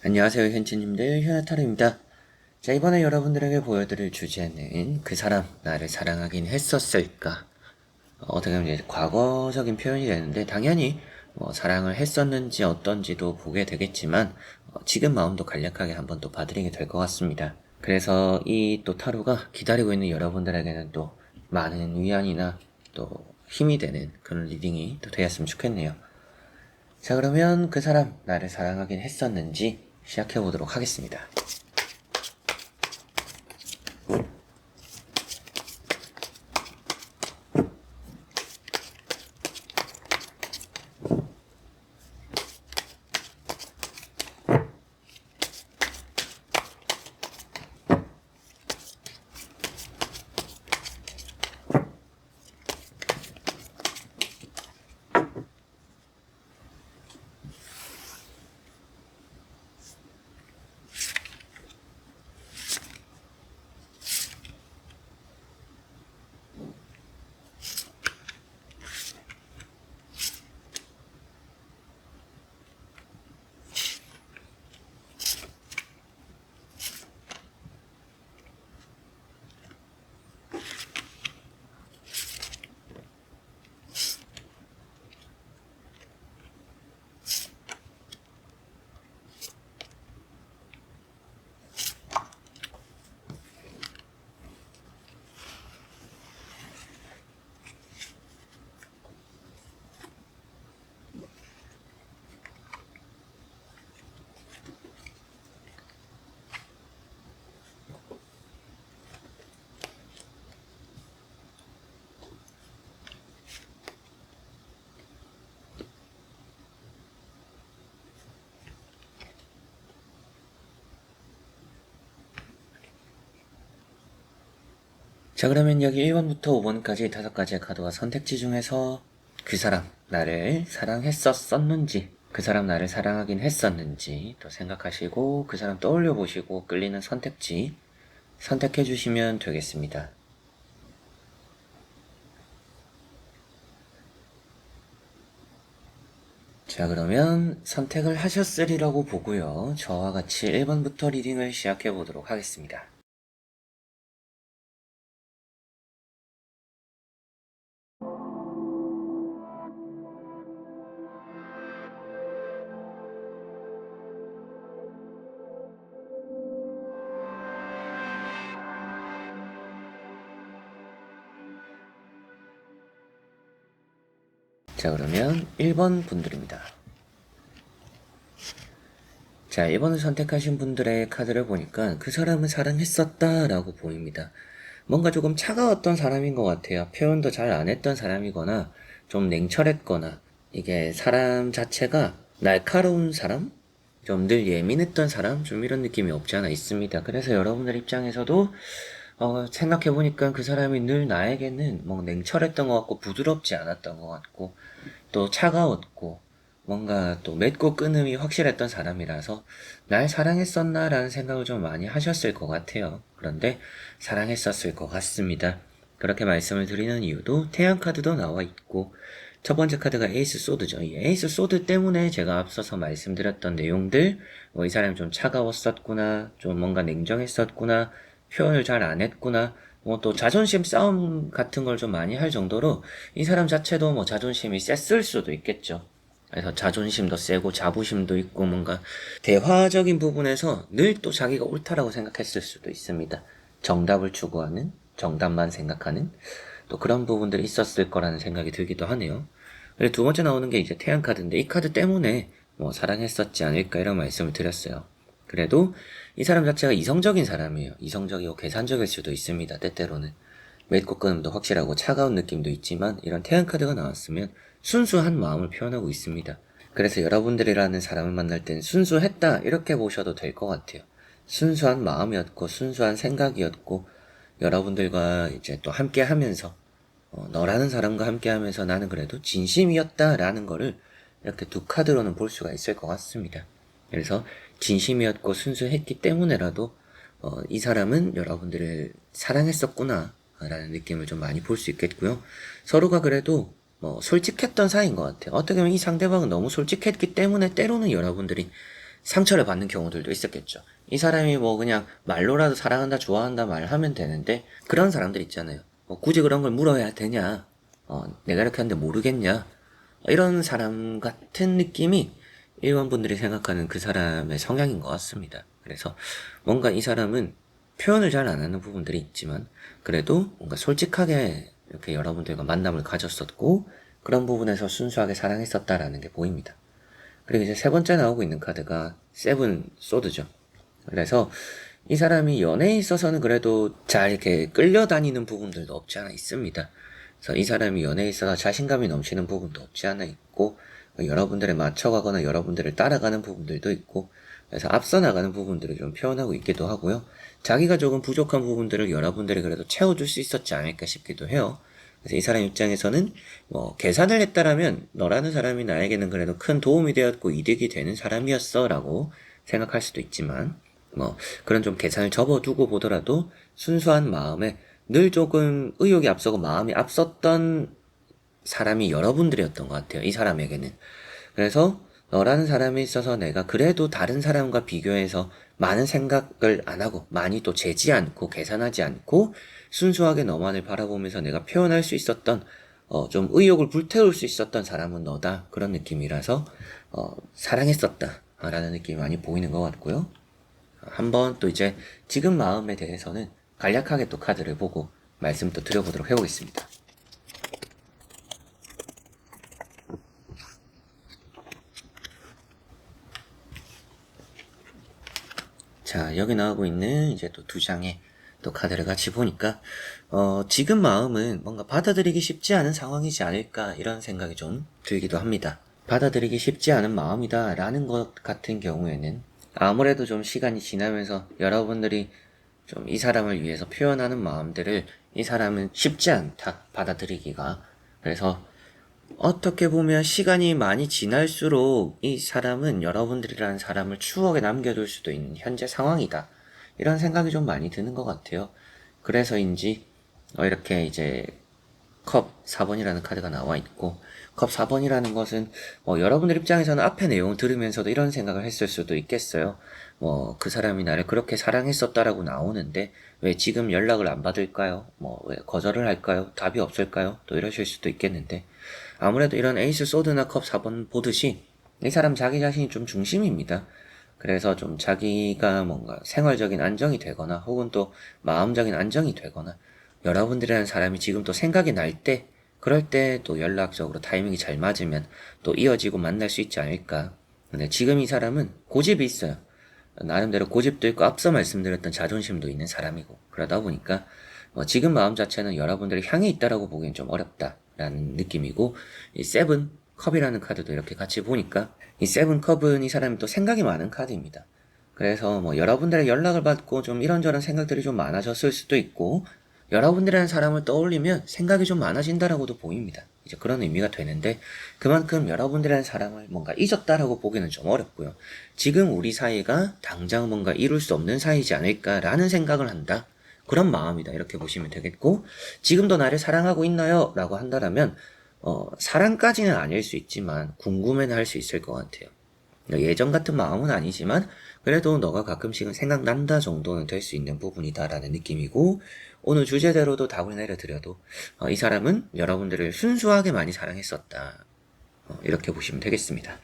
안녕하세요 현치님들 현아타로입니다. 자, 이번에 여러분들에게 보여드릴 주제는 그 사람 나를 사랑하긴 했었을까. 어떻게 보면 이제 과거적인 표현이 되는데 당연히 사랑을 했었는지 어떤지도 보게 되겠지만 지금 마음도 간략하게 한번 또 봐드리게 될 것 같습니다. 그래서 이 또 타로가 기다리고 있는 여러분들에게는 또 많은 위안이나 또 힘이 되는 그런 리딩이 또 되었으면 좋겠네요. 자, 그러면 그 사람 나를 사랑하긴 했었는지 시작해 보도록 하겠습니다. 자, 그러면 여기 1번부터 5번까지 5가지의 카드와 선택지 중에서 그 사람 나를 사랑했었었는지, 그 사람 나를 사랑하긴 했었는지 또 생각하시고 그 사람 떠올려 보시고 끌리는 선택지 선택해 주시면 되겠습니다. 자, 그러면 선택을 하셨으리라고 보고요. 저와 같이 1번부터 리딩을 시작해 보도록 하겠습니다. 자, 그러면 1번 분들입니다. 자, 1번을 선택하신 분들의 카드를 보니까 그 사람은 사랑했었다 라고 보입니다. 뭔가 조금 차가웠던 사람인 것 같아요. 표현도 잘 안 했던 사람이거나 좀 냉철했거나 이게 사람 자체가 날카로운 사람? 좀 늘 예민했던 사람? 좀 이런 느낌이 없지 않아 있습니다. 그래서 여러분들 입장에서도 생각해보니까 그 사람이 늘 나에게는 뭐 냉철했던 것 같고 부드럽지 않았던 것 같고 또 차가웠고 뭔가 또 맺고 끊음이 확실했던 사람이라서 날 사랑했었나 라는 생각을 좀 많이 하셨을 것 같아요. 그런데 사랑했었을 것 같습니다. 그렇게 말씀을 드리는 이유도 태양 카드도 나와 있고 첫 번째 카드가 에이스 소드죠. 이 에이스 소드 때문에 제가 앞서서 말씀드렸던 내용들 이 사람이 좀 차가웠었구나, 좀 뭔가 냉정했었구나, 표현을 잘 안 했구나, 또 자존심 싸움 같은 걸 좀 많이 할 정도로 이 사람 자체도 뭐 자존심이 셌을 수도 있겠죠. 그래서 자존심도 세고 자부심도 있고 뭔가 대화적인 부분에서 늘 또 자기가 옳다라고 생각했을 수도 있습니다. 정답을 추구하는, 정답만 생각하는 또 그런 부분들이 있었을 거라는 생각이 들기도 하네요. 그리고 두 번째 나오는 게 이제 태양 카드인데 이 카드 때문에 뭐 사랑했었지 않을까 이런 말씀을 드렸어요. 그래도 이 사람 자체가 이성적인 사람이에요. 이성적이고 계산적일 수도 있습니다. 때때로는. 맺고 끊음도 확실하고 차가운 느낌도 있지만 이런 태양 카드가 나왔으면 순수한 마음을 표현하고 있습니다. 그래서 여러분들이라는 사람을 만날 땐 순수했다 이렇게 보셔도 될 것 같아요. 순수한 마음이었고 순수한 생각이었고 여러분들과 이제 또 함께 하면서 너라는 사람과 함께 하면서 나는 그래도 진심이었다라는 거를 이렇게 두 카드로는 볼 수가 있을 것 같습니다. 그래서 진심이었고 순수했기 때문에라도 이 사람은 여러분들을 사랑했었구나 라는 느낌을 좀 많이 볼 수 있겠고요. 서로가 그래도 솔직했던 사이인 것 같아요. 어떻게 보면 이 상대방은 너무 솔직했기 때문에 때로는 여러분들이 상처를 받는 경우들도 있었겠죠. 이 사람이 뭐 그냥 말로라도 사랑한다, 좋아한다 말하면 되는데, 그런 사람들 있잖아요. 굳이 그런 걸 물어야 되냐? 내가 이렇게 하는데 모르겠냐? 이런 사람 같은 느낌이 일반 분들이 생각하는 그 사람의 성향인 것 같습니다. 그래서 뭔가 이 사람은 표현을 잘 안 하는 부분들이 있지만, 그래도 뭔가 솔직하게 이렇게 여러분들과 만남을 가졌었고, 그런 부분에서 순수하게 사랑했었다라는 게 보입니다. 그리고 이제 세 번째 나오고 있는 카드가 세븐 소드죠. 그래서 이 사람이 연애에 있어서는 그래도 잘 이렇게 끌려다니는 부분들도 없지 않아 있습니다. 그래서 이 사람이 연애에 있어서 자신감이 넘치는 부분도 없지 않아 있고, 여러분들에 맞춰가거나 여러분들을 따라가는 부분들도 있고, 그래서 앞서 나가는 부분들을 좀 표현하고 있기도 하고요. 자기가 조금 부족한 부분들을 여러분들이 그래도 채워줄 수 있었지 않을까 싶기도 해요. 그래서 이 사람 입장에서는 뭐 계산을 했다라면 너라는 사람이 나에게는 그래도 큰 도움이 되었고 이득이 되는 사람이었어 라고 생각할 수도 있지만, 뭐 그런 좀 계산을 접어두고 보더라도 순수한 마음에 늘 조금 의욕이 앞서고 마음이 앞섰던 사람이 여러분들이었던 것 같아요. 이 사람에게는. 그래서 너라는 사람에 있어서 내가 그래도 다른 사람과 비교해서 많은 생각을 안 하고 많이 또 재지 않고 계산하지 않고 순수하게 너만을 바라보면서 내가 표현할 수 있었던 좀 의욕을 불태울 수 있었던 사람은 너다. 그런 느낌이라서 사랑했었다 라는 느낌이 많이 보이는 것 같고요. 한번 또 이제 지금 마음에 대해서는 간략하게 또 카드를 보고 말씀 또 드려보도록 해보겠습니다. 자, 여기 나오고 있는 이제 또 두 장의 또 카드를 같이 보니까, 지금 마음은 뭔가 받아들이기 쉽지 않은 상황이지 않을까, 이런 생각이 좀 들기도 합니다. 받아들이기 쉽지 않은 마음이다, 라는 것 같은 경우에는, 아무래도 좀 시간이 지나면서 여러분들이 좀 이 사람을 위해서 표현하는 마음들을 이 사람은 쉽지 않다, 받아들이기가. 그래서 어떻게 보면 시간이 많이 지날수록 이 사람은 여러분들이라는 사람을 추억에 남겨둘 수도 있는 현재 상황이다. 이런 생각이 좀 많이 드는 것 같아요. 그래서인지 이렇게 이제 컵 4번이라는 카드가 나와 있고, 컵 4번이라는 것은 여러분들 입장에서는 앞의 내용을 들으면서도 이런 생각을 했을 수도 있겠어요. 그 사람이 나를 그렇게 사랑했었다라고 나오는데 왜 지금 연락을 안 받을까요? 왜 거절을 할까요? 답이 없을까요? 또 이러실 수도 있겠는데, 아무래도 이런 에이스 소드나 컵 4번 보듯이 이 사람 자기 자신이 좀 중심입니다. 그래서 좀 자기가 뭔가 생활적인 안정이 되거나 혹은 또 마음적인 안정이 되거나 여러분들이라는 사람이 지금 또 생각이 날 때, 그럴 때 또 연락적으로 타이밍이 잘 맞으면 또 이어지고 만날 수 있지 않을까. 근데 지금 이 사람은 고집이 있어요. 나름대로 고집도 있고 앞서 말씀드렸던 자존심도 있는 사람이고, 그러다 보니까 지금 마음 자체는 여러분들을 향해 있다라고 보기엔 좀 어렵다라는 느낌이고, 이 세븐 컵이라는 카드도 이렇게 같이 보니까 이 세븐 컵은 이 사람이 또 생각이 많은 카드입니다. 그래서 여러분들의 연락을 받고 좀 이런저런 생각들이 좀 많아졌을 수도 있고, 여러분들이라는 사람을 떠올리면 생각이 좀 많아진다라고도 보입니다. 이제 그런 의미가 되는데, 그만큼 여러분들이라는 사람을 뭔가 잊었다라고 보기는 좀 어렵고요. 지금 우리 사이가 당장 뭔가 이룰 수 없는 사이지 않을까라는 생각을 한다. 그런 마음이다. 이렇게 보시면 되겠고, 지금도 나를 사랑하고 있나요? 라고 한다면 사랑까지는 아닐 수 있지만 궁금해는 할 수 있을 것 같아요. 예전 같은 마음은 아니지만 그래도 너가 가끔씩은 생각난다 정도는 될 수 있는 부분이다라는 느낌이고, 오늘 주제대로도 답을 내려드려도 이 사람은 여러분들을 순수하게 많이 사랑했었다. 이렇게 보시면 되겠습니다.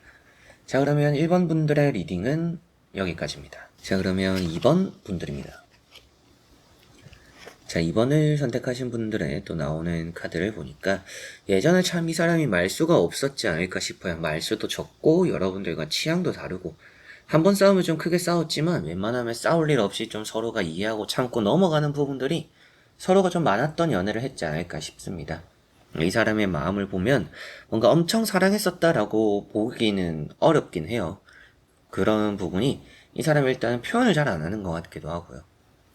자, 그러면 1번 분들의 리딩은 여기까지입니다. 자, 그러면 2번 분들입니다. 자, 2번을 선택하신 분들의 또 나오는 카드를 보니까 예전에 참 이 사람이 말수가 없었지 않을까 싶어요. 말수도 적고 여러분들과 취향도 다르고, 한 번 싸움을 좀 크게 싸웠지만 웬만하면 싸울 일 없이 좀 서로가 이해하고 참고 넘어가는 부분들이 서로가 좀 많았던 연애를 했지 않을까 싶습니다. 이 사람의 마음을 보면 뭔가 엄청 사랑했었다라고 보기는 어렵긴 해요. 그런 부분이 이 사람이 일단 표현을 잘 안 하는 것 같기도 하고요.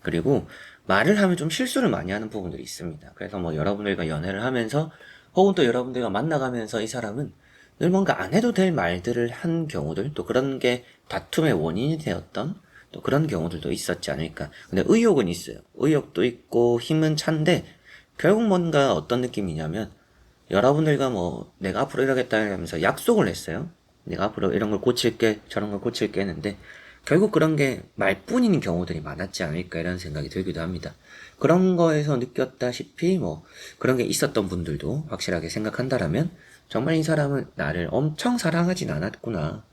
그리고 말을 하면 좀 실수를 많이 하는 부분들이 있습니다. 그래서 여러분들과 연애를 하면서 혹은 또 여러분들과 만나가면서 이 사람은 늘 뭔가 안 해도 될 말들을 한 경우들, 또 그런 게 다툼의 원인이 되었던 또 그런 경우들도 있었지 않을까. 근데 의욕은 있어요. 의욕도 있고 힘은 찬데 결국 뭔가 어떤 느낌이냐면, 여러분들과 내가 앞으로 이러겠다 하면서 약속을 했어요. 내가 앞으로 이런 걸 고칠게, 저런 걸 고칠게 했는데 결국 그런 게 말뿐인 경우들이 많았지 않을까 이런 생각이 들기도 합니다. 그런 거에서 느꼈다시피 뭐 그런 게 있었던 분들도 확실하게 생각한다라면 정말 이 사람은 나를 엄청 사랑하진 않았구나.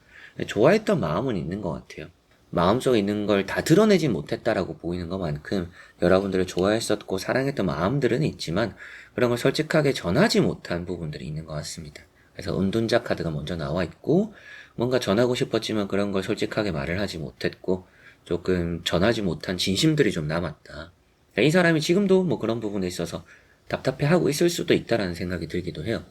좋아했던 마음은 있는 것 같아요. 마음속에 있는 걸 다 드러내지 못했다라고 보이는 것만큼 여러분들을 좋아했었고 사랑했던 마음들은 있지만 그런 걸 솔직하게 전하지 못한 부분들이 있는 것 같습니다. 그래서 은둔자 카드가 먼저 나와 있고 뭔가 전하고 싶었지만 그런 걸 솔직하게 말을 하지 못했고 조금 전하지 못한 진심들이 좀 남았다. 이 사람이 지금도 뭐 그런 부분에 있어서 답답해하고 있을 수도 있다라는 생각이 들기도 해요.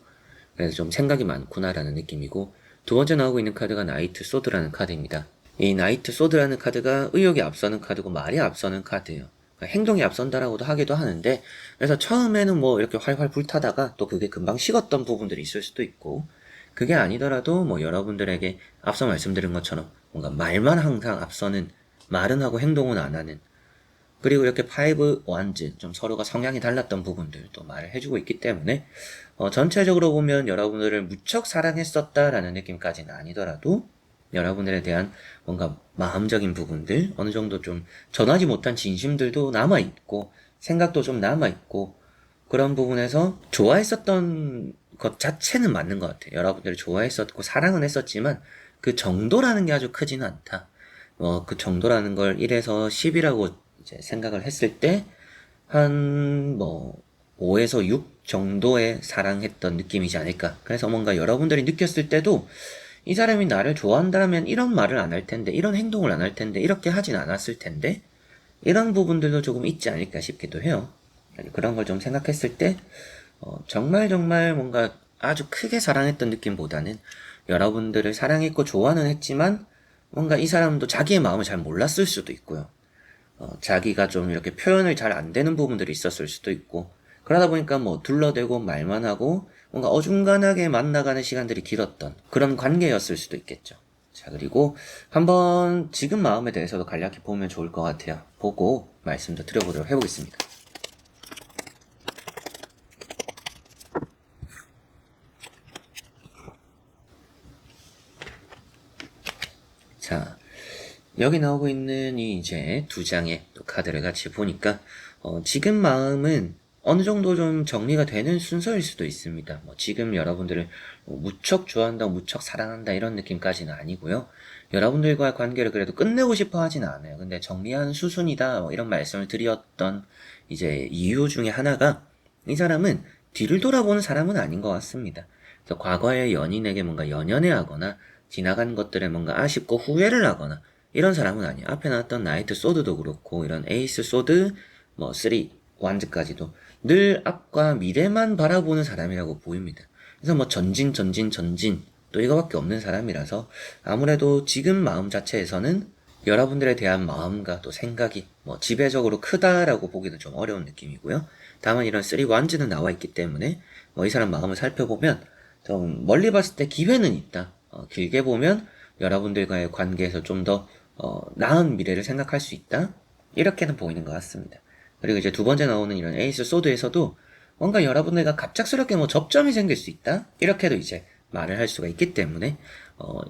그래서 좀 생각이 많구나라는 느낌이고 두 번째 나오고 있는 카드가 나이트 소드라는 카드입니다. 이 나이트 소드라는 카드가 의욕이 앞서는 카드고 말이 앞서는 카드예요. 그러니까 행동이 앞선다라고도 하기도 하는데 그래서 처음에는 뭐 이렇게 활활 불타다가 또 그게 금방 식었던 부분들이 있을 수도 있고 그게 아니더라도 뭐 여러분들에게 앞서 말씀드린 것처럼 뭔가 말만 항상 앞서는 말은 하고 행동은 안 하는 그리고 이렇게 파이브 원즈 좀 서로가 성향이 달랐던 부분들 또 말을 해주고 있기 때문에 전체적으로 보면 여러분들을 무척 사랑했었다라는 느낌까지는 아니더라도 여러분들에 대한 뭔가 마음적인 부분들 어느 정도 좀 전하지 못한 진심들도 남아있고 생각도 좀 남아있고 그런 부분에서 좋아했었던 것 자체는 맞는 것 같아요. 여러분들을 좋아했었고 사랑은 했었지만 그 정도라는 게 아주 크지는 않다. 그 정도라는 걸 1에서 10이라고 이제 생각을 했을 때, 한, 5에서 6 정도의 사랑했던 느낌이지 않을까. 그래서 뭔가 여러분들이 느꼈을 때도, 이 사람이 나를 좋아한다면 이런 말을 안 할 텐데, 이런 행동을 안 할 텐데, 이렇게 하진 않았을 텐데, 이런 부분들도 조금 있지 않을까 싶기도 해요. 그런 걸 좀 생각했을 때, 정말 정말 뭔가 아주 크게 사랑했던 느낌보다는 여러분들을 사랑했고 좋아는 했지만 뭔가 이 사람도 자기의 마음을 잘 몰랐을 수도 있고요. 자기가 좀 이렇게 표현을 잘 안 되는 부분들이 있었을 수도 있고 그러다 보니까 뭐 둘러대고 말만 하고 뭔가 어중간하게 만나가는 시간들이 길었던 그런 관계였을 수도 있겠죠. 자, 그리고 한번 지금 마음에 대해서도 간략히 보면 좋을 것 같아요. 보고 말씀도 드려보도록 해보겠습니다. 자, 여기 나오고 있는 이 이제 두 장의 또 카드를 같이 보니까 지금 마음은 어느 정도 좀 정리가 되는 순서일 수도 있습니다. 뭐 지금 여러분들을 무척 좋아한다, 무척 사랑한다 이런 느낌까지는 아니고요. 여러분들과의 관계를 그래도 끝내고 싶어 하진 않아요. 근데 정리하는 수순이다 뭐 이런 말씀을 드렸던 이제 이유 중에 하나가 이 사람은 뒤를 돌아보는 사람은 아닌 것 같습니다. 그래서 과거의 연인에게 뭔가 연연해하거나 지나간 것들에 뭔가 아쉽고 후회를 하거나 이런 사람은 아니에요. 앞에 나왔던 나이트 소드도 그렇고 이런 에이스 소드, 뭐 쓰리 완즈까지도 늘 앞과 미래만 바라보는 사람이라고 보입니다. 그래서 뭐 전진 전진 전진 또 이거밖에 없는 사람이라서 아무래도 지금 마음 자체에서는 여러분들에 대한 마음과 또 생각이 뭐 지배적으로 크다라고 보기는 좀 어려운 느낌이고요. 다만 이런 쓰리 완즈는 나와 있기 때문에 뭐 이 사람 마음을 살펴보면 좀 멀리 봤을 때 기회는 있다. 길게 보면 여러분들과의 관계에서 좀 더 나은 미래를 생각할 수 있다. 이렇게는 보이는 것 같습니다. 그리고 이제 두 번째 나오는 이런 에이스 소드에서도 뭔가 여러분들과 갑작스럽게 뭐 접점이 생길 수 있다. 이렇게도 이제 말을 할 수가 있기 때문에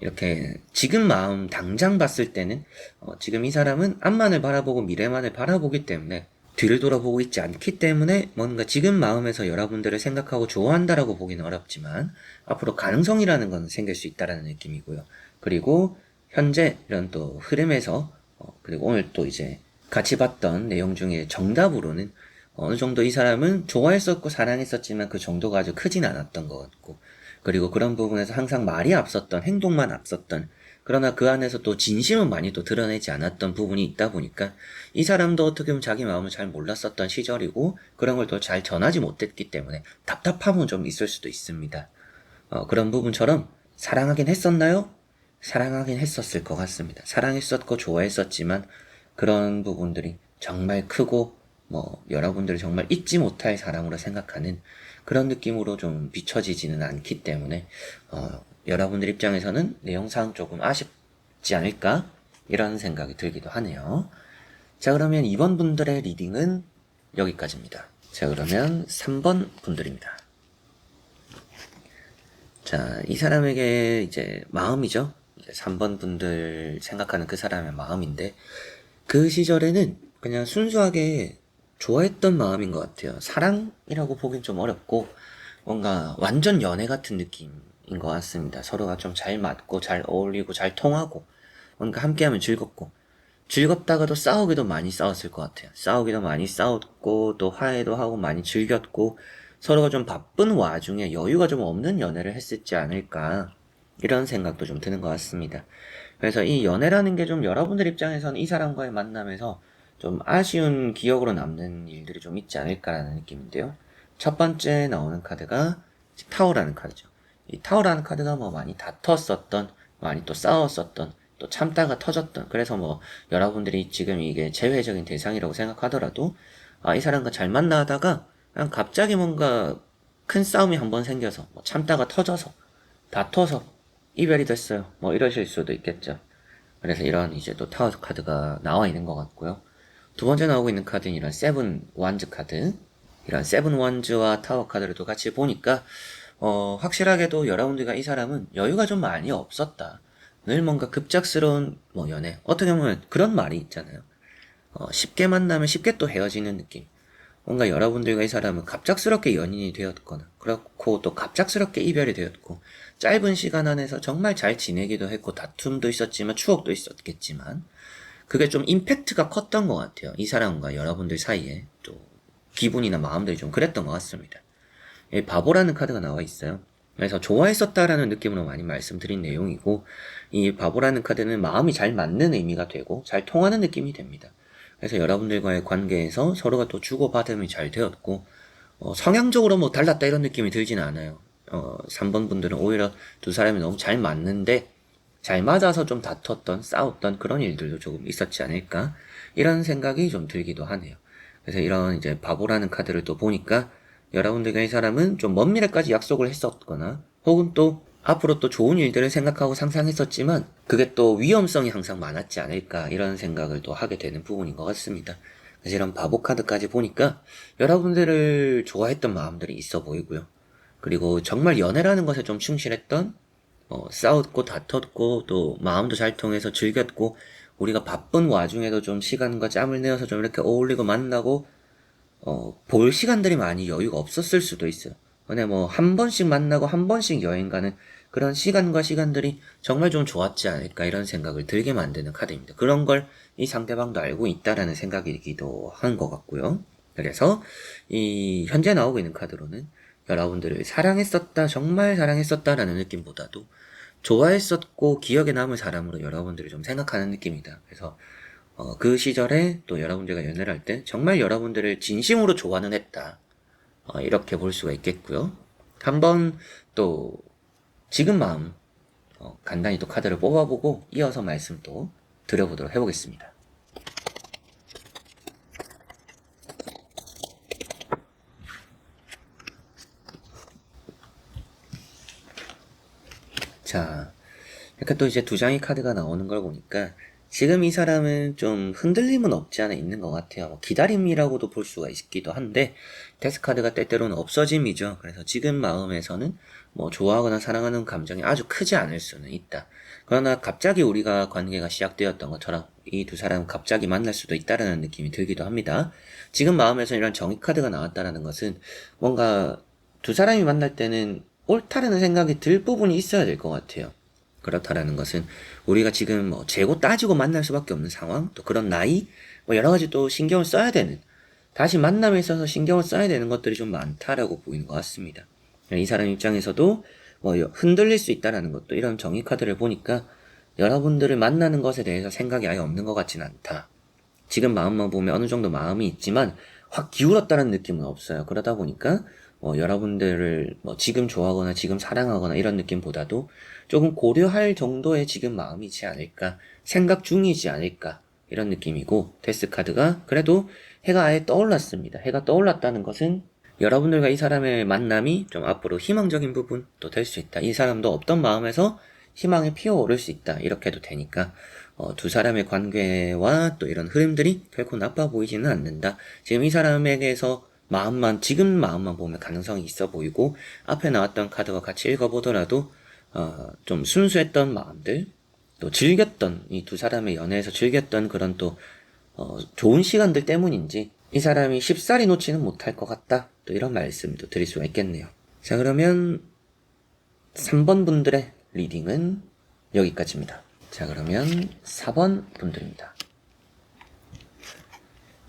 이렇게 지금 마음 당장 봤을 때는 지금 이 사람은 앞만을 바라보고 미래만을 바라보기 때문에 뒤를 돌아보고 있지 않기 때문에 뭔가 지금 마음에서 여러분들을 생각하고 좋아한다라고 보기는 어렵지만 앞으로 가능성이라는 건 생길 수 있다라는 느낌이고요. 그리고 현재 이런 또 흐름에서 그리고 오늘 또 이제 같이 봤던 내용 중에 정답으로는 어느 정도 이 사람은 좋아했었고 사랑했었지만 그 정도가 아주 크진 않았던 것 같고 그리고 그런 부분에서 항상 말이 앞섰던 행동만 앞섰던 그러나 그 안에서 또 진심은 많이 또 드러내지 않았던 부분이 있다 보니까 이 사람도 어떻게 보면 자기 마음을 잘 몰랐었던 시절이고 그런 걸 또 잘 전하지 못했기 때문에 답답함은 좀 있을 수도 있습니다. 그런 부분처럼 사랑하긴 했었나요? 사랑하긴 했었을 것 같습니다. 사랑했었고 좋아했었지만 그런 부분들이 정말 크고 뭐 여러분들이 정말 잊지 못할 사람으로 생각하는 그런 느낌으로 좀 비춰지지는 않기 때문에 여러분들 입장에서는 내용상 조금 아쉽지 않을까 이런 생각이 들기도 하네요. 자, 그러면 2번 분들의 리딩은 여기까지입니다. 자, 그러면 3번 분들입니다. 자, 이 사람에게 이제 마음이죠. 이제 3번 분들 생각하는 그 사람의 마음인데, 그 시절에는 그냥 순수하게 좋아했던 마음인 것 같아요. 사랑이라고 보긴 좀 어렵고, 뭔가 완전 연애 같은 느낌인 것 같습니다. 서로가 좀 잘 맞고, 잘 어울리고, 잘 통하고, 뭔가 함께하면 즐겁고, 즐겁다가도 싸우기도 많이 싸웠을 것 같아요. 싸우기도 많이 싸웠고, 또 화해도 하고 많이 즐겼고, 서로가 좀 바쁜 와중에 여유가 좀 없는 연애를 했었지 않을까, 이런 생각도 좀 드는 것 같습니다. 그래서 이 연애라는 게 좀 여러분들 입장에서는 이 사람과의 만남에서 좀 아쉬운 기억으로 남는 일들이 좀 있지 않을까라는 느낌인데요. 첫 번째 나오는 카드가 타워라는 카드죠. 이 타워라는 카드가 뭐 많이 다퉜었던, 많이 또 싸웠었던, 또 참다가 터졌던, 그래서 뭐 여러분들이 지금 이게 제외적인 대상이라고 생각하더라도, 아, 이 사람과 잘 만나다가 그냥 갑자기 뭔가 큰 싸움이 한번 생겨서, 뭐 참다가 터져서, 다퉈서 이별이 됐어요. 뭐 이러실 수도 있겠죠. 그래서 이런 이제 또 타워 카드가 나와 있는 것 같고요. 두 번째 나오고 있는 카드는 이런 세븐 원즈 카드. 이런 세븐 원즈와 타워 카드를 또 같이 보니까, 확실하게도 여러분들과 이 사람은 여유가 좀 많이 없었다. 늘 뭔가 급작스러운 뭐 연애. 어떻게 보면 그런 말이 있잖아요. 쉽게 만나면 쉽게 또 헤어지는 느낌. 뭔가 여러분들과 이 사람은 갑작스럽게 연인이 되었거나, 그렇고 또 갑작스럽게 이별이 되었고, 짧은 시간 안에서 정말 잘 지내기도 했고, 다툼도 있었지만, 추억도 있었겠지만, 그게 좀 임팩트가 컸던 것 같아요. 이 사람과 여러분들 사이에. 또, 기분이나 마음들이 좀 그랬던 것 같습니다. 이 바보라는 카드가 나와 있어요. 그래서 좋아했었다라는 느낌으로 많이 말씀드린 내용이고, 이 바보라는 카드는 마음이 잘 맞는 의미가 되고, 잘 통하는 느낌이 됩니다. 그래서 여러분들과의 관계에서 서로가 또 주고받음이 잘 되었고, 성향적으로 뭐 달랐다 이런 느낌이 들진 않아요. 3번 분들은 오히려 두 사람이 너무 잘 맞는데, 잘 맞아서 좀 다퉜던, 싸웠던 그런 일들도 조금 있었지 않을까? 이런 생각이 좀 들기도 하네요. 그래서 이런 이제 바보라는 카드를 또 보니까 여러분들과 이 사람은 좀 먼 미래까지 약속을 했었거나 혹은 또 앞으로 또 좋은 일들을 생각하고 상상했었지만 그게 또 위험성이 항상 많았지 않을까 이런 생각을 또 하게 되는 부분인 것 같습니다. 그래서 이런 바보 카드까지 보니까 여러분들을 좋아했던 마음들이 있어 보이고요. 그리고 정말 연애라는 것에 좀 충실했던 싸웠고 다퉜고 또 마음도 잘 통해서 즐겼고 우리가 바쁜 와중에도 좀 시간과 짬을 내어서 좀 이렇게 어울리고 만나고 볼 시간들이 많이 여유가 없었을 수도 있어요. 근데 뭐 한 번씩 만나고 한 번씩 여행 가는 그런 시간과 시간들이 정말 좀 좋았지 않을까 이런 생각을 들게 만드는 카드입니다. 그런 걸 이 상대방도 알고 있다라는 생각이기도 한 것 같고요. 그래서 이 현재 나오고 있는 카드로는 여러분들을 사랑했었다, 정말 사랑했었다라는 느낌보다도 좋아했었고 기억에 남을 사람으로 여러분들을 좀 생각하는 느낌이다. 그래서 그 시절에 또 여러분들과 연애를 할 때 정말 여러분들을 진심으로 좋아는 했다. 이렇게 볼 수가 있겠고요. 한번 또 지금 마음 간단히 또 카드를 뽑아보고 이어서 말씀 또 드려보도록 해보겠습니다. 자, 이렇게 또 이제 두 장의 카드가 나오는 걸 보니까 지금 이 사람은 좀 흔들림은 없지 않아 있는 것 같아요. 기다림이라고도 볼 수가 있기도 한데 데스 카드가 때때로는 없어짐이죠. 그래서 지금 마음에서는 뭐 좋아하거나 사랑하는 감정이 아주 크지 않을 수는 있다. 그러나 갑자기 우리가 관계가 시작되었던 것처럼 이 두 사람은 갑자기 만날 수도 있다라는 느낌이 들기도 합니다. 지금 마음에서 이런 정의 카드가 나왔다라는 것은 뭔가 두 사람이 만날 때는 옳다라는 생각이 들 부분이 있어야 될 것 같아요. 그렇다라는 것은 우리가 지금 뭐 재고 따지고 만날 수밖에 없는 상황, 또 그런 나이, 뭐 여러 가지 또 신경을 써야 되는, 다시 만남에 있어서 신경을 써야 되는 것들이 좀 많다라고 보이는 것 같습니다. 이 사람 입장에서도 뭐 흔들릴 수 있다라는 것도 이런 정의 카드를 보니까 여러분들을 만나는 것에 대해서 생각이 아예 없는 것 같지는 않다. 지금 마음만 보면 어느 정도 마음이 있지만 확 기울었다는 느낌은 없어요. 그러다 보니까 여러분들을 뭐 지금 좋아하거나 지금 사랑하거나 이런 느낌보다도 조금 고려할 정도의 지금 마음이지 않을까, 생각 중이지 않을까 이런 느낌이고 데스 카드가 그래도 해가 아예 떠올랐습니다. 해가 떠올랐다는 것은 여러분들과 이 사람의 만남이 좀 앞으로 희망적인 부분도 될 수 있다. 이 사람도 없던 마음에서 희망이 피어오를 수 있다. 이렇게 해도 되니까 두 사람의 관계와 또 이런 흐름들이 결코 나빠 보이지는 않는다. 지금 이 사람에게서 지금 마음만 보면 가능성이 있어 보이고, 앞에 나왔던 카드와 같이 읽어보더라도, 좀 순수했던 마음들, 또 즐겼던, 이 두 사람의 연애에서 즐겼던 그런 또, 좋은 시간들 때문인지, 이 사람이 쉽사리 놓지는 못할 것 같다. 또 이런 말씀도 드릴 수가 있겠네요. 자, 그러면 3번 분들의 리딩은 여기까지입니다. 자, 그러면 4번 분들입니다.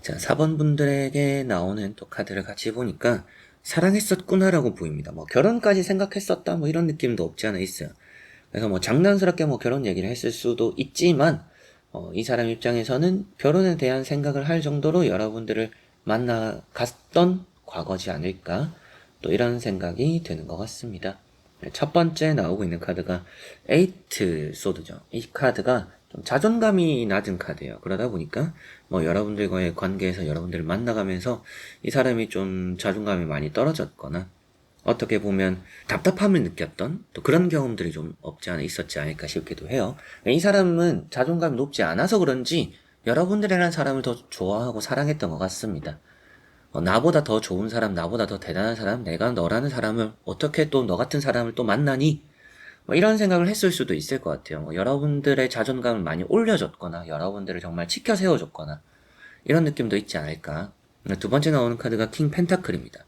자, 4번 분들에게 나오는 또 카드를 같이 보니까 사랑했었구나라고 보입니다. 뭐 결혼까지 생각했었다 뭐 이런 느낌도 없지 않아 있어요. 그래서 뭐 장난스럽게 뭐 결혼 얘기를 했을 수도 있지만 이 사람 입장에서는 결혼에 대한 생각을 할 정도로 여러분들을 만나갔던 과거지 않을까, 또 이런 생각이 드는 것 같습니다. 첫 번째 나오고 있는 카드가 에이트 소드죠. 이 카드가 좀 자존감이 낮은 카드예요. 그러다 보니까 뭐 여러분들과의 관계에서 여러분들을 만나가면서 이 사람이 좀 자존감이 많이 떨어졌거나 어떻게 보면 답답함을 느꼈던 또 그런 경험들이 좀 없지 않아 있었지 않을까 싶기도 해요. 이 사람은 자존감이 높지 않아서 그런지 여러분들이라는 사람을 더 좋아하고 사랑했던 것 같습니다. 나보다 더 좋은 사람, 나보다 더 대단한 사람, 내가 너라는 사람을 어떻게 또 너 같은 사람을 또 만나니? 뭐 이런 생각을 했을 수도 있을 것 같아요. 여러분들의 자존감을 많이 올려줬거나 여러분들을 정말 치켜 세워줬거나 이런 느낌도 있지 않을까. 두 번째 나오는 카드가 킹 펜타클입니다.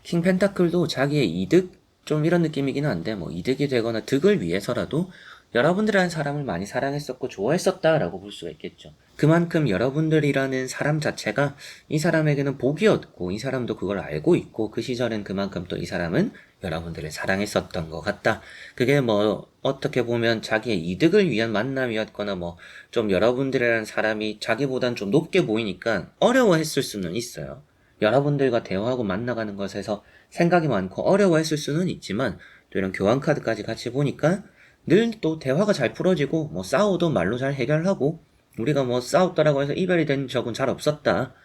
킹 펜타클도 자기의 이득? 좀 이런 느낌이긴 한데 뭐 이득이 되거나 득을 위해서라도 여러분들이라는 사람을 많이 사랑했었고 좋아했었다라고 볼 수가 있겠죠. 그만큼 여러분들이라는 사람 자체가 이 사람에게는 복이었고 이 사람도 그걸 알고 있고 그 시절엔 그만큼 또 이 사람은 여러분들을 사랑했었던 것 같다. 그게 뭐 어떻게 보면 자기의 이득을 위한 만남이었거나 뭐 좀 여러분들이라는 사람이 자기보단 좀 높게 보이니까 어려워했을 수는 있어요. 여러분들과 대화하고 만나가는 것에서 생각이 많고 어려워했을 수는 있지만 또 이런 교환 카드까지 같이 보니까 늘 또 대화가 잘 풀어지고 뭐 싸워도 말로 잘 해결하고 우리가 뭐 싸웠다라고 해서 이별이 된 적은 잘 없었다.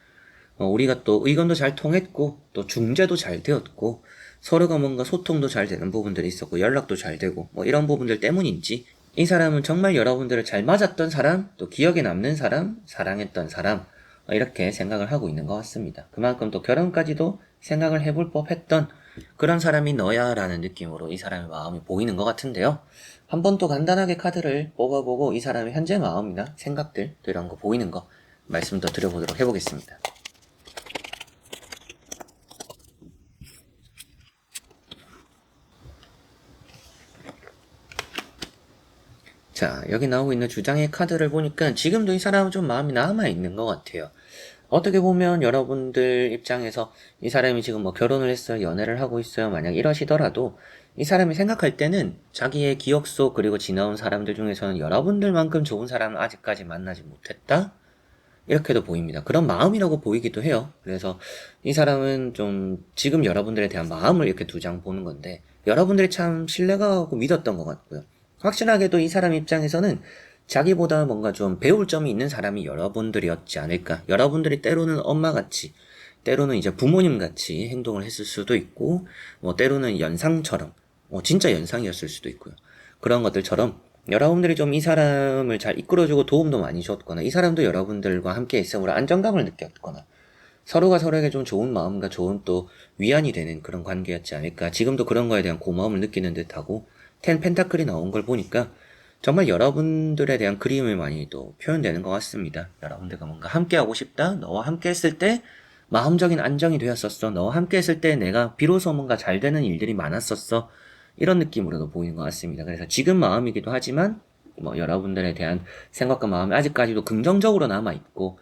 우리가 또 의견도 잘 통했고 또 중재도 잘 되었고 서로가 뭔가 소통도 잘 되는 부분들이 있었고 연락도 잘 되고 뭐 이런 부분들 때문인지 이 사람은 정말 여러분들을 잘 맞았던 사람, 또 기억에 남는 사람, 사랑했던 사람 이렇게 생각을 하고 있는 것 같습니다. 그만큼 또 결혼까지도 생각을 해볼 법했던 그런 사람이 너야 라는 느낌으로 이 사람의 마음이 보이는 것 같은데요. 한번 또 간단하게 카드를 뽑아보고 이 사람의 현재 마음이나 생각들 또 이런 거 보이는 거 말씀 더 드려보도록 해보겠습니다. 자, 여기 나오고 있는 주장의 카드를 보니까 지금도 이 사람은 좀 마음이 남아있는 것 같아요. 어떻게 보면 여러분들 입장에서 이 사람이 지금 뭐 결혼을 했어요, 연애를 하고 있어요, 만약 이러시더라도 이 사람이 생각할 때는 자기의 기억 속 그리고 지나온 사람들 중에서는 여러분들만큼 좋은 사람을 아직까지 만나지 못했다? 이렇게도 보입니다. 그런 마음이라고 보이기도 해요. 그래서 이 사람은 좀 지금 여러분들에 대한 마음을 이렇게 두 장 보는 건데 여러분들이 참 신뢰가고 믿었던 것 같고요. 확실하게도 이 사람 입장에서는 자기보다 뭔가 좀 배울 점이 있는 사람이 여러분들이었지 않을까. 여러분들이 때로는 엄마같이, 때로는 이제 부모님같이 행동을 했을 수도 있고, 뭐 때로는 연상처럼, 진짜 연상이었을 수도 있고요. 그런 것들처럼 여러분들이 좀 이 사람을 잘 이끌어주고 도움도 많이 줬거나, 이 사람도 여러분들과 함께 있음으로 안정감을 느꼈거나, 서로가 서로에게 좀 좋은 마음과 좋은 또 위안이 되는 그런 관계였지 않을까. 지금도 그런 거에 대한 고마움을 느끼는 듯하고, 텐 펜타클이 나온 걸 보니까 정말 여러분들에 대한 그리움이 많이 또 표현되는 것 같습니다. 여러분들과 뭔가 함께하고 싶다. 너와 함께 했을 때 마음적인 안정이 되었었어. 너와 함께 했을 때 내가 비로소 뭔가 잘 되는 일들이 많았었어. 이런 느낌으로도 보이는 것 같습니다. 그래서 지금 마음이기도 하지만 뭐 여러분들에 대한 생각과 마음이 아직까지도 긍정적으로 남아있고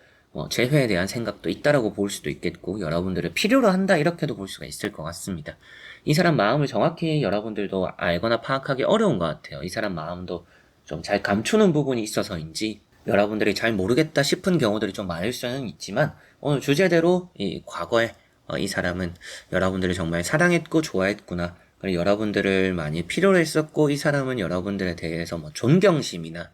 재회에 대한 생각도 있다라고 볼 수도 있겠고 여러분들을 필요로 한다 이렇게도 볼 수가 있을 것 같습니다. 이 사람 마음을 정확히 여러분들도 알거나 파악하기 어려운 것 같아요. 이 사람 마음도 좀 잘 감추는 부분이 있어서인지 여러분들이 잘 모르겠다 싶은 경우들이 좀 많을 수는 있지만 오늘 주제대로 이 과거에 이 사람은 여러분들을 정말 사랑했고 좋아했구나. 그리고 여러분들을 많이 필요로 했었고 이 사람은 여러분들에 대해서 뭐 존경심이나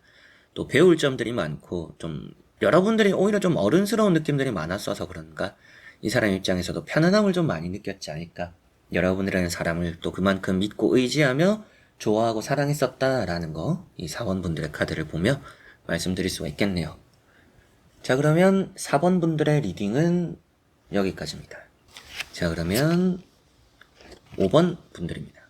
또 배울 점들이 많고 좀 여러분들이 오히려 좀 어른스러운 느낌들이 많았어서 그런가 이 사람 입장에서도 편안함을 좀 많이 느꼈지 않을까. 여러분이라는 사람을 또 그만큼 믿고 의지하며 좋아하고 사랑했었다라는 거, 이 사원분들의 카드를 보며 말씀드릴 수가 있겠네요. 자, 그러면 4번 분들의 리딩은 여기까지입니다. 자, 그러면 5번 분들입니다.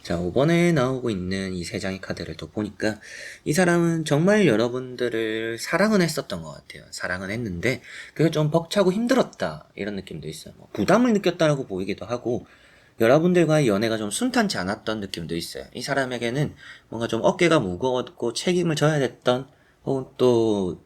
자, 5번에 나오고 있는 이 세 장의 카드를 또 보니까 이 사람은 정말 여러분들을 사랑은 했었던 것 같아요. 사랑은 했는데 그게 좀 벅차고 힘들었다 이런 느낌도 있어요. 뭐 부담을 느꼈다라고 보이기도 하고 여러분들과의 연애가 좀 순탄치 않았던 느낌도 있어요. 이 사람에게는 뭔가 좀 어깨가 무거웠고 책임을 져야 됐던 혹은 또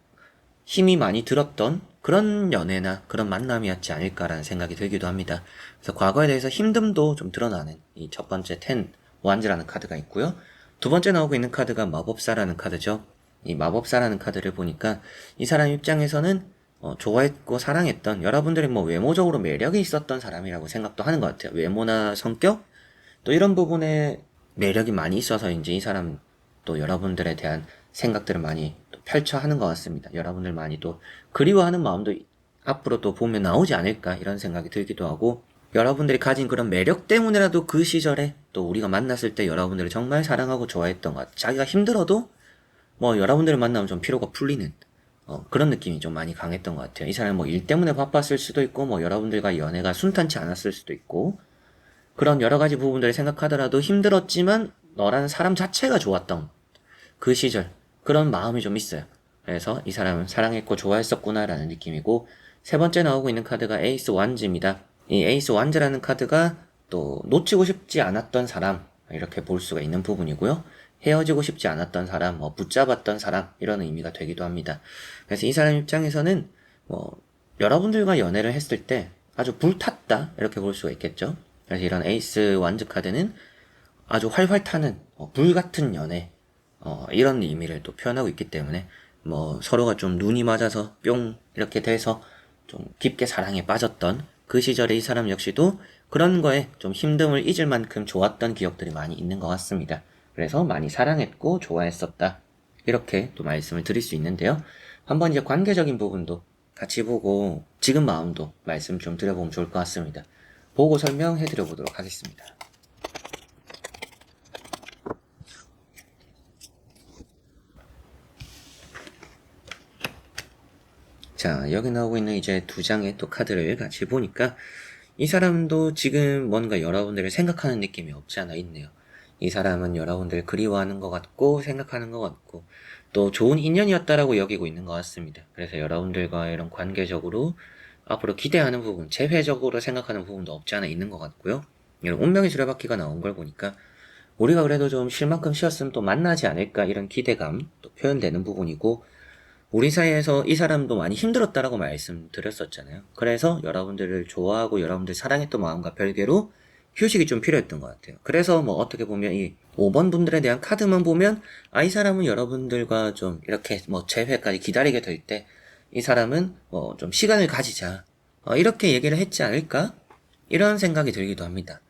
힘이 많이 들었던 그런 연애나 그런 만남이었지 않을까라는 생각이 들기도 합니다. 그래서 과거에 대해서 힘듦도 좀 드러나는 이 첫 번째 텐 원즈라는 카드가 있고요. 두 번째 나오고 있는 카드가 마법사라는 카드죠. 이 마법사라는 카드를 보니까 이 사람 입장에서는 좋아했고 사랑했던 여러분들이 뭐 외모적으로 매력이 있었던 사람이라고 생각도 하는 것 같아요. 외모나 성격 또 이런 부분에 매력이 많이 있어서인지 이 사람 또 여러분들에 대한 생각들을 많이 또 펼쳐하는 것 같습니다. 여러분들 많이 또 그리워하는 마음도 앞으로 또 보면 나오지 않을까 이런 생각이 들기도 하고 여러분들이 가진 그런 매력 때문에라도 그 시절에 또 우리가 만났을 때 여러분들을 정말 사랑하고 좋아했던 것 같아요. 자기가 힘들어도 뭐 여러분들을 만나면 좀 피로가 풀리는 그런 느낌이 좀 많이 강했던 것 같아요. 이 사람은 뭐 일 때문에 바빴을 수도 있고 뭐 여러분들과 연애가 순탄치 않았을 수도 있고 그런 여러 가지 부분들을 생각하더라도 힘들었지만 너라는 사람 자체가 좋았던 그 시절 그런 마음이 좀 있어요. 그래서 이 사람은 사랑했고 좋아했었구나라는 느낌이고 세 번째 나오고 있는 카드가 에이스 완즈입니다. 이 에이스 완즈라는 카드가 또 놓치고 싶지 않았던 사람 이렇게 볼 수가 있는 부분이고요. 헤어지고 싶지 않았던 사람, 뭐 붙잡았던 사람 이런 의미가 되기도 합니다. 그래서 이 사람 입장에서는 뭐 여러분들과 연애를 했을 때 아주 불탔다 이렇게 볼 수가 있겠죠. 그래서 이런 에이스 완즈 카드는 아주 활활 타는 불같은 연애 이런 의미를 또 표현하고 있기 때문에 뭐 서로가 좀 눈이 맞아서 뿅 이렇게 돼서 좀 깊게 사랑에 빠졌던 그 시절에 이 사람 역시도 그런 거에 좀 힘듦을 잊을 만큼 좋았던 기억들이 많이 있는 것 같습니다. 그래서 많이 사랑했고 좋아했었다. 이렇게 또 말씀을 드릴 수 있는데요. 한번 이제 관계적인 부분도 같이 보고 지금 마음도 말씀 좀 드려보면 좋을 것 같습니다. 보고 설명해 드려보도록 하겠습니다. 자, 여기 나오고 있는 이제 두 장의 또 카드를 같이 보니까 이 사람도 지금 뭔가 여러분들을 생각하는 느낌이 없지 않아 있네요. 이 사람은 여러분들 그리워하는 것 같고 생각하는 것 같고 또 좋은 인연이었다라고 여기고 있는 것 같습니다. 그래서 여러분들과 이런 관계적으로 앞으로 기대하는 부분, 재회적으로 생각하는 부분도 없지 않아 있는 것 같고요. 이런 운명의 수레바퀴가 나온 걸 보니까 우리가 그래도 좀 쉴 만큼 쉬었으면 또 만나지 않을까 이런 기대감 또 표현되는 부분이고 우리 사이에서 이 사람도 많이 힘들었다라고 말씀드렸었잖아요. 그래서 여러분들을 좋아하고 여러분들 사랑했던 마음과 별개로 휴식이 좀 필요했던 것 같아요. 그래서 뭐 어떻게 보면 이 5번 분들에 대한 카드만 보면 이 사람은 여러분들과 좀 이렇게 뭐 재회까지 기다리게 될 때 이 사람은 뭐 좀 시간을 가지자 이렇게 얘기를 했지 않을까? 이런 생각이 들기도 합니다.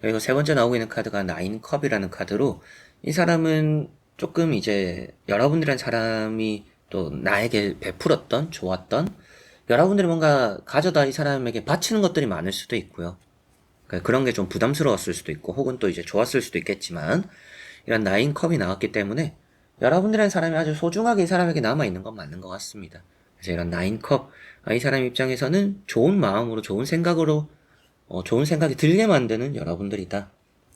그리고 세 번째 나오고 있는 카드가 나인 컵이라는 카드로 이 사람은 조금 이제 여러분들이란 사람이 또 나에게 베풀었던 좋았던 여러분들이 뭔가 가져다 이 사람에게 바치는 것들이 많을 수도 있고요. 그러니까 그런 게 좀 부담스러웠을 수도 있고 혹은 또 이제 좋았을 수도 있겠지만 이런 나인 컵이 나왔기 때문에 여러분들이란 사람이 아주 소중하게 이 사람에게 남아있는 건 맞는 것 같습니다. 그래서 이런 나인 컵, 이 사람 입장에서는 좋은 마음으로 좋은 생각으로 좋은 생각이 들게 만드는 여러분들이다.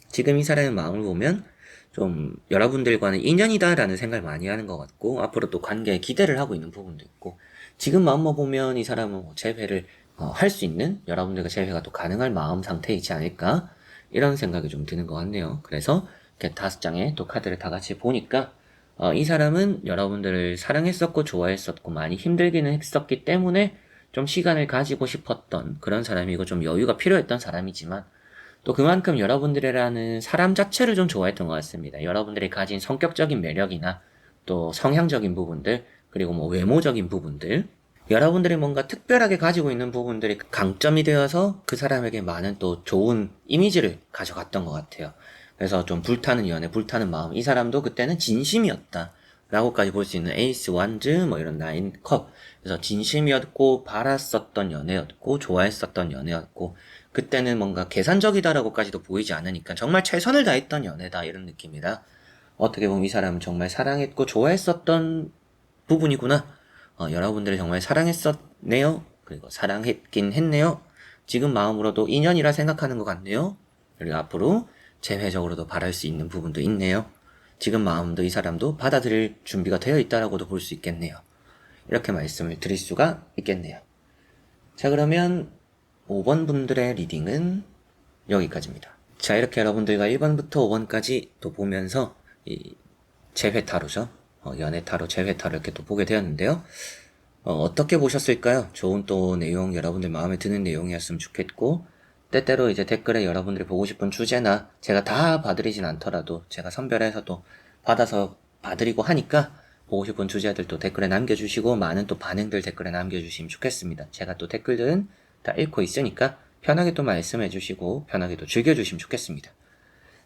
지금 이 사람의 마음을 보면 좀 여러분들과는 인연이다라는 생각을 많이 하는 것 같고 앞으로 또 관계에 기대를 하고 있는 부분도 있고 지금 마음만 보면 이 사람은 재회를 할 수 있는 여러분들과 재회가 또 가능할 마음 상태이지 않을까 이런 생각이 좀 드는 것 같네요. 그래서 이렇게 5장의 또 카드를 다 같이 보니까 이 사람은 여러분들을 사랑했었고 좋아했었고 많이 힘들기는 했었기 때문에 좀 시간을 가지고 싶었던 그런 사람이고 좀 여유가 필요했던 사람이지만 또 그만큼 여러분들이라는 사람 자체를 좀 좋아했던 것 같습니다. 여러분들이 가진 성격적인 매력이나 또 성향적인 부분들 그리고 뭐 외모적인 부분들 여러분들이 뭔가 특별하게 가지고 있는 부분들이 강점이 되어서 그 사람에게 많은 또 좋은 이미지를 가져갔던 것 같아요. 그래서 좀 불타는 연애, 불타는 마음 이 사람도 그때는 진심이었다 라고까지 볼 수 있는 에이스 완즈 뭐 이런 나인 컵 그래서 진심이었고 바랐었던 연애였고 좋아했었던 연애였고 그때는 뭔가 계산적이다라고까지도 보이지 않으니까 정말 최선을 다했던 연애다 이런 느낌이다. 어떻게 보면 이 사람은 정말 사랑했고 좋아했었던 부분이구나. 여러분들을 정말 사랑했었네요. 그리고 사랑했긴 했네요. 지금 마음으로도 인연이라 생각하는 것 같네요. 그리고 앞으로 재회적으로도 바랄 수 있는 부분도 있네요. 지금 마음도 이 사람도 받아들일 준비가 되어 있다라고도 볼 수 있겠네요. 이렇게 말씀을 드릴 수가 있겠네요. 자, 그러면 5번 분들의 리딩은 여기까지입니다. 자, 이렇게 여러분들과 1번부터 5번까지 또 보면서 이 재회 타로죠. 연애 타로, 재회 타로 이렇게 또 보게 되었는데요. 어떻게 보셨을까요? 좋은 또 내용, 여러분들 마음에 드는 내용이었으면 좋겠고, 때때로 이제 댓글에 여러분들이 보고 싶은 주제나 제가 다 봐드리진 않더라도 제가 선별해서 또 받아서 봐드리고 하니까 보고 싶은 주제들도 댓글에 남겨주시고 많은 또 반응들 댓글에 남겨주시면 좋겠습니다. 제가 또 댓글들은 다 읽고 있으니까 편하게 또 말씀해주시고 편하게 또 즐겨주시면 좋겠습니다.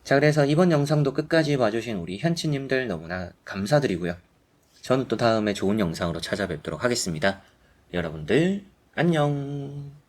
자, 그래서 이번 영상도 끝까지 봐주신 우리 현치님들 너무나 감사드리고요. 저는 또 다음에 좋은 영상으로 찾아뵙도록 하겠습니다. 여러분들 안녕.